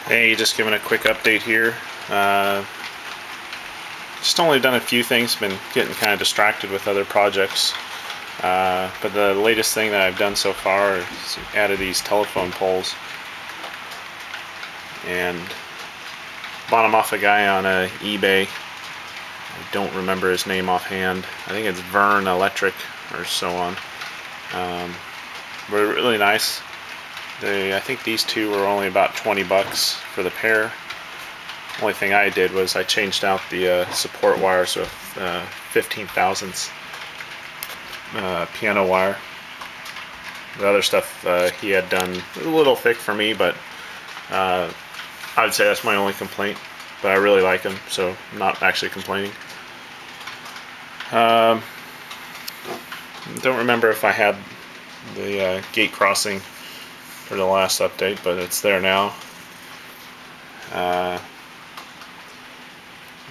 Hey, just giving a quick update here. Just only done a few things, been getting kind of distracted with other projects. But the latest thing that I've done so far is added these telephone poles. And bought them off a guy on eBay. I don't remember his name offhand. I think it's Vern Electric or so on. They're really nice. I think these two were only about 20 bucks for the pair. Only thing I did was I changed out the support wires with 15 thousandths piano wire. The other stuff he had done a little thick for me, but I would say that's my only complaint. But I really like them, so I'm not actually complaining. Don't remember if I had the gate crossing for the last update, but it's there now. Then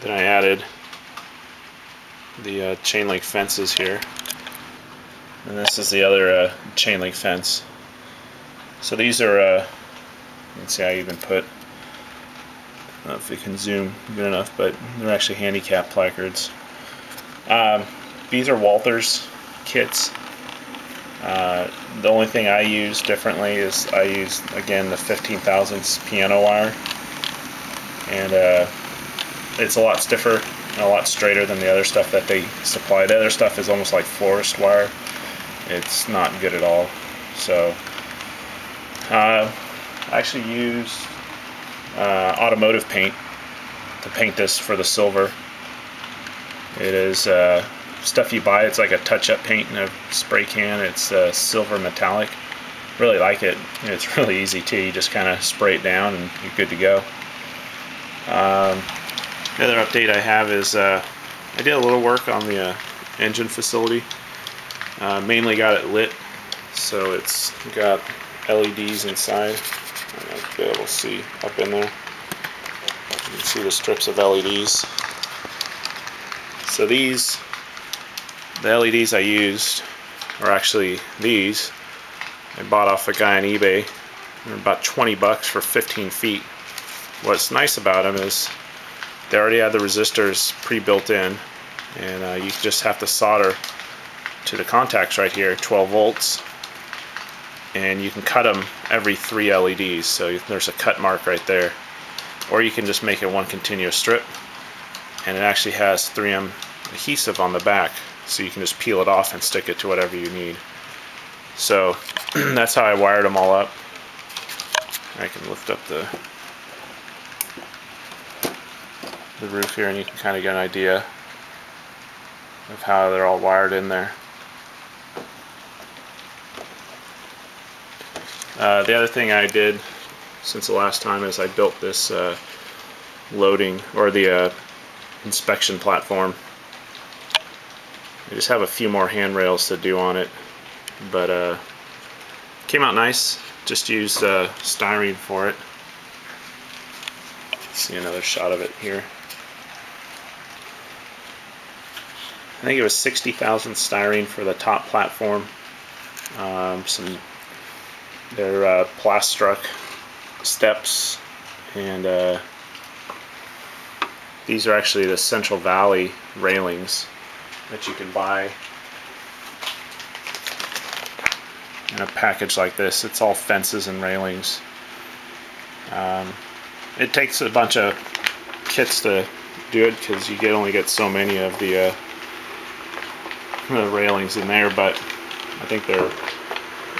I added the chain link fences here, and this is the other chain link fence. So these are let's see, I even put, I don't know if we can zoom good enough, but they're actually handicap placards. These are Walther's kits. The only thing I use differently is I use, again, the 15 thousandths piano wire, and it's a lot stiffer and a lot straighter than the other stuff that they supply. The other stuff is almost like forest wire. It's not good at all. So I actually used automotive paint to paint this for the silver. It is stuff you buy. It's like a touch-up paint in a spray can. It's silver metallic. Really like it. It's really easy too. You just kind of spray it down and you're good to go. The other update I have is I did a little work on the engine facility. Mainly got it lit, so it's got LEDs inside. I might be able to see up in there. You can see the strips of LEDs. So the LEDs I used are actually these. I bought off a guy on eBay. They're about 20 bucks for 15 feet. What's nice about them is they already have the resistors pre-built in, and you just have to solder to the contacts right here, 12 volts, and you can cut them every 3 LEDs, so there's a cut mark right there. Or you can just make it one continuous strip, and it actually has 3M adhesive on the back, so you can just peel it off and stick it to whatever you need. So that's how I wired them all up. I can lift up the roof here and you can kind of get an idea of how they're all wired in there. The other thing I did since the last time is I built this loading, or the inspection platform. I just have a few more handrails to do on it, but came out nice. Just used styrene for it. See another shot of it here. I think it was 60,000 styrene for the top platform. They're plastruck steps, and these are actually the Central Valley railings that you can buy in a package like this. It's all fences and railings. It takes a bunch of kits to do it because you only get so many of the railings in there, but I think they're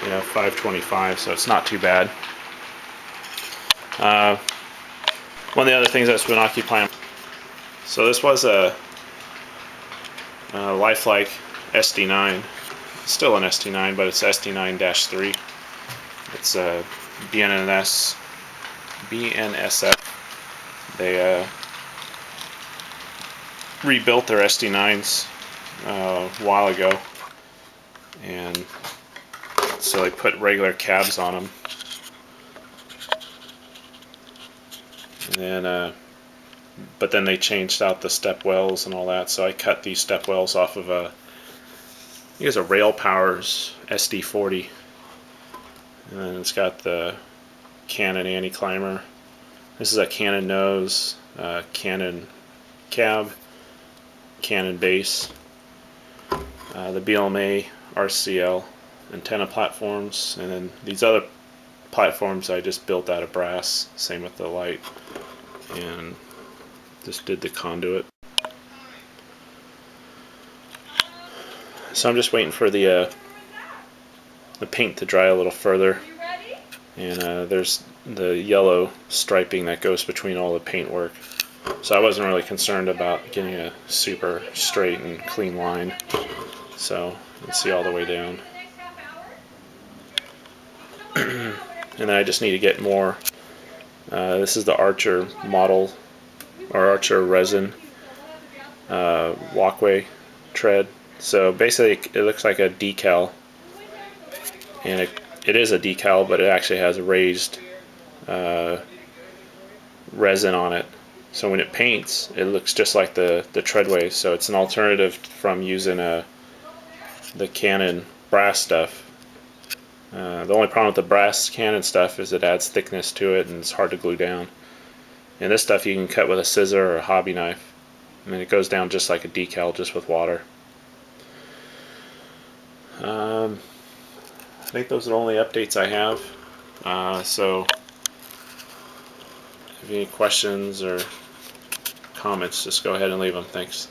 $5.25, so it's not too bad. One of the other things that's been occupying, so this was a lifelike SD9. It's still an SD9, but it's SD9-3. It's a BNSF. They rebuilt their SD9s a while ago, and so they put regular cabs on them, and then but then they changed out the step wells and all that, so I cut these step wells off of I think it's a Rail Powers SD40, and then it's got the Canon anti-climber This is a Canon nose, Canon cab, Canon base, the BLMA RCL antenna platforms, and then these other platforms I just built out of brass. Same with the light, and just did the conduit. So I'm just waiting for the paint to dry a little further, and there's the yellow striping that goes between all the paintwork. So I wasn't really concerned about getting a super straight and clean line. So you can see all the way down. And then I just need to get more. This is the Archer model, or Archer resin walkway tread. So basically it looks like a decal, and it is a decal, but it actually has a raised resin on it. So when it paints, it looks just like the treadway. So it's an alternative from using the Canon brass stuff. The only problem with the brass Canon stuff is it adds thickness to it and it's hard to glue down. And this stuff you can cut with a scissor or a hobby knife, and then it goes down just like a decal, just with water. I think those are the only updates I have. So if you have any questions or comments, just go ahead and leave them. Thanks.